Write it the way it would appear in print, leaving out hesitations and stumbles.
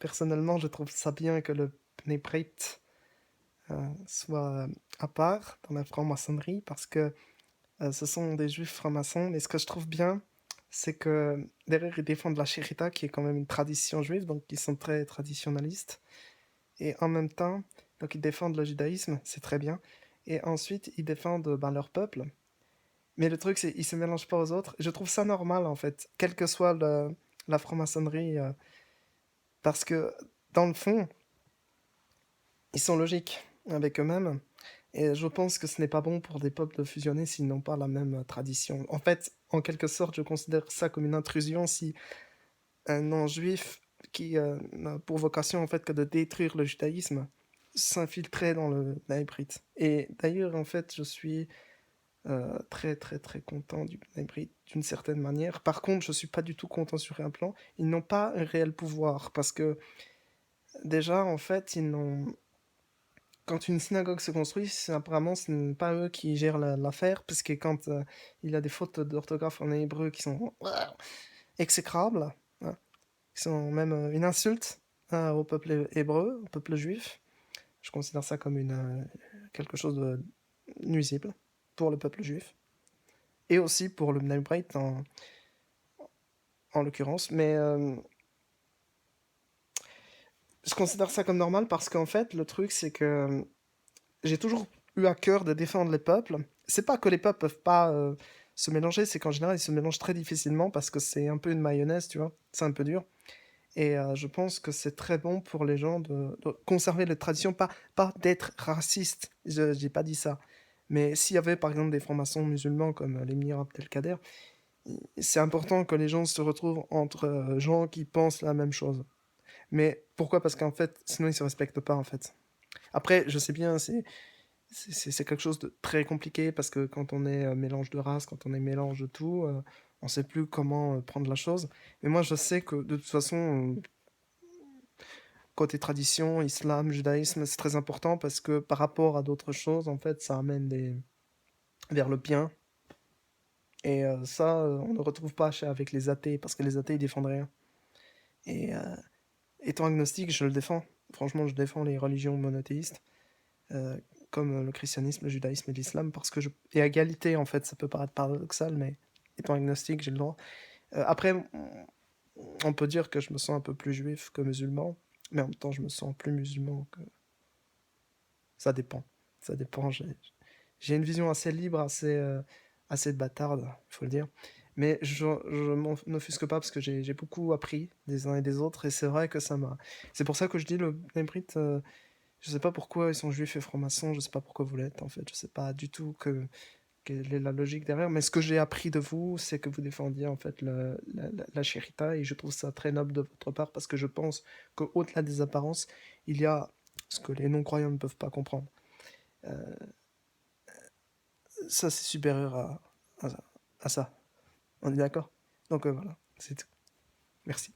Personnellement, je trouve ça bien que le Bnei Brit soit à part dans la franc-maçonnerie parce que ce sont des juifs francs-maçons. Mais ce que je trouve bien, c'est que derrière, ils défendent la Shérita, qui est quand même une tradition juive, donc ils sont très traditionnalistes. Et en même temps, donc ils défendent le judaïsme, c'est très bien. Et ensuite, ils défendent ben, leur peuple. Mais le truc, c'est qu'ils se mélangent pas aux autres. Je trouve ça normal, en fait, quelle que soit la franc-maçonnerie, parce que dans le fond, ils sont logiques avec eux-mêmes. Et je pense que ce n'est pas bon pour des peuples de fusionner s'ils n'ont pas la même tradition. En fait, en quelque sorte, je considère ça comme une intrusion si un non-juif qui n'a pour vocation en fait que de détruire le judaïsme s'infiltrait dans le Bnei Et d'ailleurs, en fait, je suis très très très content du Bnei d'une certaine manière. Par contre, je suis pas du tout content sur un plan. Ils n'ont pas un réel pouvoir parce que déjà, en fait, ils n'ont quand une synagogue se construit, apparemment, ce n'est pas eux qui gèrent l'affaire, parce que quand il y a des fautes d'orthographe en hébreu qui sont exécrables, hein, qui sont même une insulte au peuple hébreu, au peuple juif, je considère ça comme quelque chose de nuisible pour le peuple juif, et aussi pour le Bnei Brit en l'occurrence, mais je considère ça comme normal parce qu'en fait, le truc, c'est que j'ai toujours eu à cœur de défendre les peuples. C'est pas que les peuples peuvent pas se mélanger, c'est qu'en général ils se mélangent très difficilement parce que c'est un peu une mayonnaise, tu vois. C'est un peu dur. Et je pense que c'est très bon pour les gens de conserver les traditions, pas d'être raciste. Je j'ai pas dit ça. Mais s'il y avait par exemple des francs-maçons musulmans comme l'émir Abdelkader, c'est important que les gens se retrouvent entre gens qui pensent la même chose. Mais pourquoi? Parce qu'en fait, sinon ils se respectent pas en fait. Après, je sais bien, c'est quelque chose de très compliqué parce que quand on est mélange de races, quand on est mélange de tout, on sait plus comment prendre la chose. Mais moi, je sais que de toute façon, côté tradition, islam, judaïsme, c'est très important parce que par rapport à d'autres choses, en fait, ça amène vers le bien. Et ça, on ne retrouve pas avec les athées parce que les athées, ils défendent rien. Et étant agnostique, je le défends. Franchement, je défends les religions monothéistes. euh, comme le christianisme, le judaïsme et l'islam, parce que et à égalité, en fait, ça peut paraître paradoxal, mais étant agnostique, j'ai le droit. Après, on peut dire que je me sens un peu plus juif que musulman, mais en même temps, je me sens plus musulman que... Ça dépend. Ça dépend. J'ai une vision assez libre, assez bâtarde, il faut le dire. Mais je m'en offusque pas parce que j'ai beaucoup appris des uns et des autres, et c'est vrai que ça m'a... C'est pour ça que je dis le Bnei je sais pas pourquoi ils sont juifs et francs-maçons, je sais pas pourquoi vous l'êtes en fait, je sais pas du tout quelle est la logique derrière, mais ce que j'ai appris de vous, c'est que vous défendiez en fait la Shérita, et je trouve ça très noble de votre part parce que je pense qu'au-delà des apparences, il y a ce que les non-croyants ne peuvent pas comprendre. Euh, Ça, c'est supérieur à ça. On est d'accord? Donc voilà, c'est tout. Merci.